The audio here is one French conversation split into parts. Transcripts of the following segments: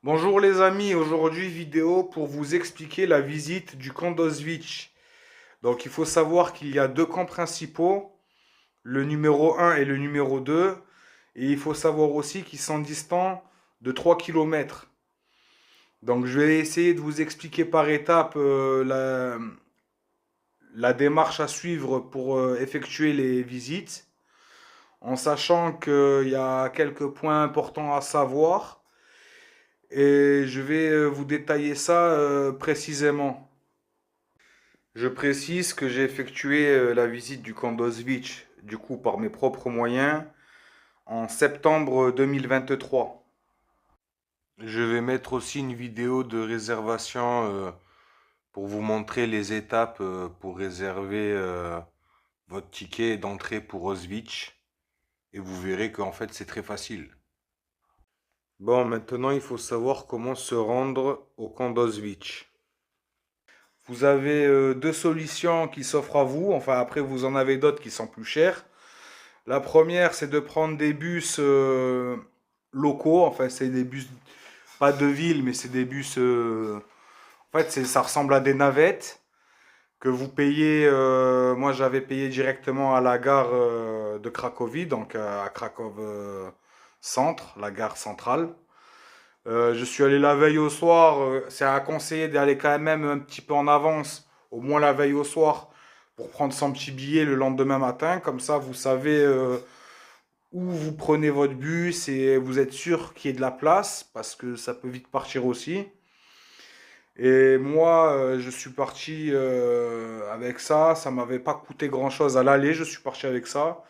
Bonjour les amis, aujourd'hui vidéo pour vous expliquer la visite du camp d'Auschwitz. Donc il faut savoir qu'il y a deux camps principaux, le numéro un et le numéro 2, et il faut savoir aussi qu'ils sont distants de 3 kilomètres. Donc je vais essayer de vous expliquer par étapes la démarche à suivre pour effectuer les visites, en sachant qu'il y a quelques points importants à savoir, et je vais vous détailler ça précisément. Je précise que j'ai effectué la visite du camp d'Auschwitz, du coup par mes propres moyens, en septembre 2023. Je vais mettre aussi une vidéo de réservation pour vous montrer les étapes pour réserver votre ticket d'entrée pour Auschwitz. Et vous verrez qu'en fait c'est très facile. Bon, maintenant il faut savoir comment se rendre au camp d'Auschwitz. Vous avez deux solutions qui s'offrent à vous, enfin après vous en avez d'autres qui sont plus chères. La première, c'est de prendre des bus locaux. Enfin, c'est des bus, pas de ville, mais c'est des bus. En fait, ça ressemble à des navettes que vous payez. Moi, j'avais payé directement à la gare de Cracovie, donc à Cracow Centre, la gare centrale. Je suis allé la veille au soir. C'est à conseiller d'aller quand même un petit peu en avance, au moins la veille au soir, pour prendre son petit billet le lendemain matin. Comme ça, vous savez où vous prenez votre bus et vous êtes sûr qu'il y ait de la place parce que ça peut vite partir aussi. Et moi, je suis parti avec ça. Ça m'avait pas coûté grand-chose à l'aller. Je suis parti avec ça.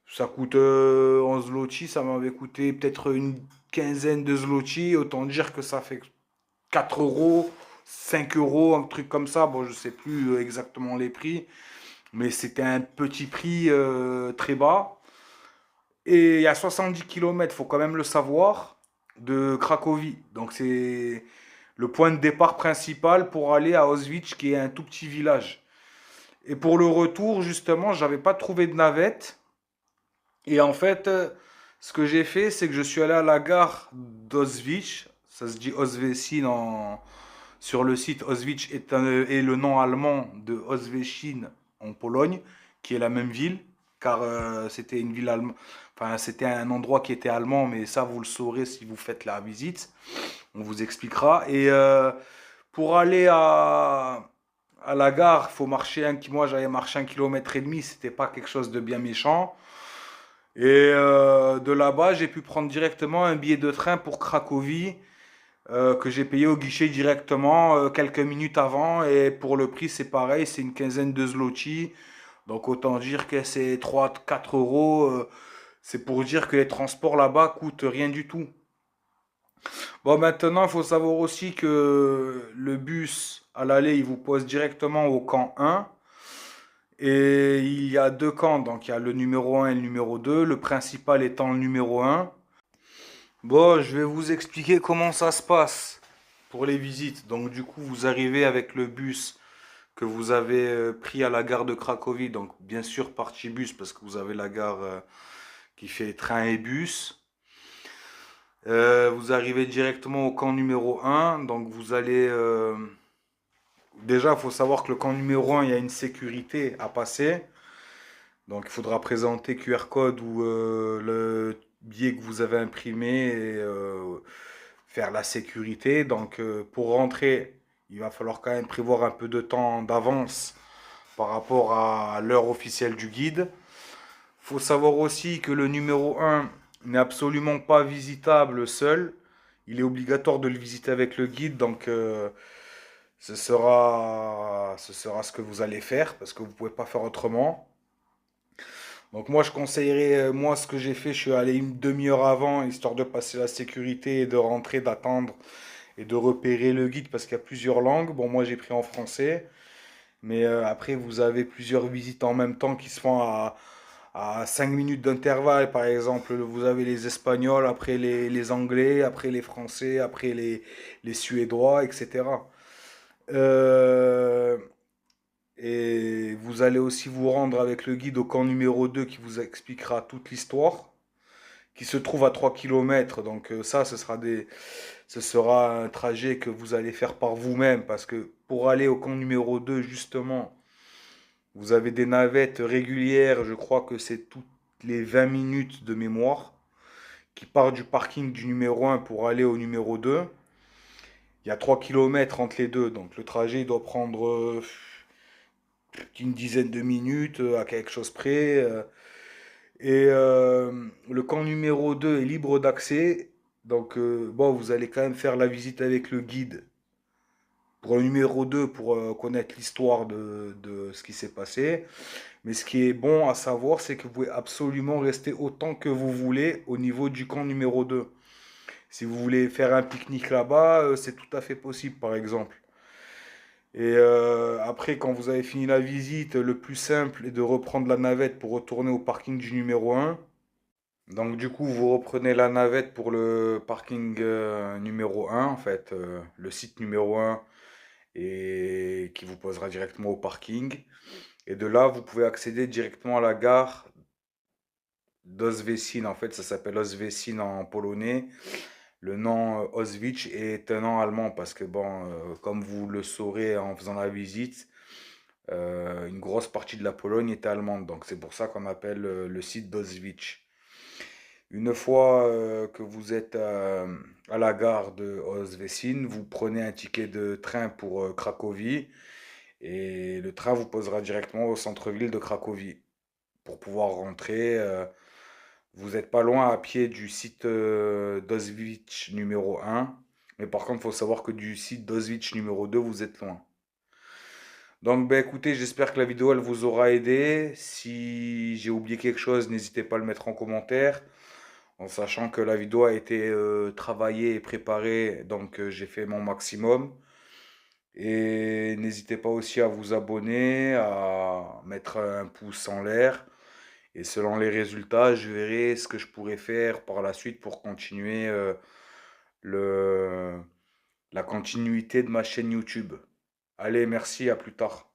Ça coûte 11 zloty. Ça m'avait coûté peut-être une quinzaine de zloty. Autant dire que ça fait 4 euros, 5 euros, un truc comme ça. Bon, je sais plus exactement les prix. Mais c'était un petit prix très bas. Et il y a 70 kilomètres, faut quand même le savoir, de Cracovie. Donc c'est le point de départ principal pour aller à Auschwitz, qui est un tout petit village. Et pour le retour, justement, j'avais pas trouvé de navette. Et en fait, ce que j'ai fait, c'est que je suis allé à la gare d'Auschwitz. Ça se dit Oswiecim sur le site. Auschwitz est le nom allemand de Oswiecim en Pologne, qui est la même ville, car c'était une ville allemande. Enfin, c'était un endroit qui était allemand, mais ça, vous le saurez si vous faites la visite. On vous expliquera. Et pour aller à la gare, faut marcher moi j'avais marché 1,5 km. C'était pas quelque chose de bien méchant. Et de là-bas, j'ai pu prendre directement un billet de train pour Cracovie que j'ai payé au guichet directement quelques minutes avant. Et pour le prix, c'est pareil, c'est une quinzaine de zloty. Donc autant dire que c'est 3 4 euros. C'est pour dire que les transports là-bas coûtent rien du tout. Bon, maintenant, il faut savoir aussi que le bus à l'aller, il vous pose directement au camp 1. Et il y a deux camps, donc il y a le numéro 1 et le numéro 2, le principal étant le numéro 1. Bon, je vais vous expliquer comment ça se passe pour les visites. Donc du coup, vous arrivez avec le bus que vous avez pris à la gare de Cracovie, donc bien sûr partie bus parce que vous avez la gare qui fait train et bus. Vous arrivez directement au camp numéro 1, donc vous allez... déjà, il faut savoir que le camp numéro 1, il y a une sécurité à passer. Donc il faudra présenter QR code ou le billet que vous avez imprimé et faire la sécurité. Donc pour rentrer, il va falloir quand même prévoir un peu de temps d'avance par rapport à l'heure officielle du guide. Il faut savoir aussi que le numéro 1 n'est absolument pas visitable seul. Il est obligatoire de le visiter avec le guide. Donc ce sera ce que vous allez faire parce que vous ne pouvez pas faire autrement. Donc moi je conseillerais, moi ce que j'ai fait, je suis allé une demi-heure avant, histoire de passer la sécurité et de rentrer, d'attendre et de repérer le guide parce qu'il y a plusieurs langues. Bon moi j'ai pris en français, mais après vous avez plusieurs visites en même temps qui se font à 5 minutes d'intervalle. Par exemple, vous avez les Espagnols, après les Anglais, après les Français, après les Suédois, etc. Euh, et vous allez aussi vous rendre avec le guide au camp numéro 2 qui vous expliquera toute l'histoire, qui se trouve à 3 kilomètres. Donc ça, ce sera un trajet que vous allez faire par vous-même parce que pour aller au camp numéro 2 justement, vous avez des navettes régulières, je crois que c'est toutes les 20 minutes de mémoire, qui part du parking du numéro 1 pour aller au numéro 2. Il y a 3 kilomètres entre les deux, donc le trajet doit prendre une dizaine de minutes à quelque chose près. Le camp numéro 2 est libre d'accès. Donc, bon, vous allez quand même faire la visite avec le guide. Pour le numéro 2 pour connaître l'histoire de ce qui s'est passé. Mais ce qui est bon à savoir, c'est que vous pouvez absolument rester autant que vous voulez au niveau du camp numéro 2. Si vous voulez faire un pique-nique là-bas, c'est tout à fait possible, par exemple. Après, quand vous avez fini la visite, le plus simple est de reprendre la navette pour retourner au parking du numéro 1. Donc du coup, vous reprenez la navette pour le parking numéro 1, en fait, le site numéro 1, et qui vous posera directement au parking. Et de là, vous pouvez accéder directement à la gare d'Oswecim. En fait, ça s'appelle Oswecim en polonais. Le nom Auschwitz est un nom allemand parce que, bon, comme vous le saurez en faisant la visite, une grosse partie de la Pologne est allemande. Donc c'est pour ça qu'on appelle le site d'Auschwitz. Une fois que vous êtes à la gare de Oswecim, vous prenez un ticket de train pour Cracovie et le train vous posera directement au centre-ville de Cracovie pour pouvoir rentrer. Vous n'êtes pas loin à pied du site d'Auschwitz numéro 1, mais par contre, il faut savoir que du site d'Auschwitz numéro 2, vous êtes loin. Donc, ben, écoutez, j'espère que la vidéo elle vous aura aidé. Si j'ai oublié quelque chose, n'hésitez pas à le mettre en commentaire. En sachant que la vidéo a été travaillée et préparée, donc j'ai fait mon maximum. Et n'hésitez pas aussi à vous abonner, à mettre un pouce en l'air. Et selon les résultats, je verrai ce que je pourrais faire par la suite pour continuer le, la continuité de ma chaîne YouTube. Allez, merci, à plus tard.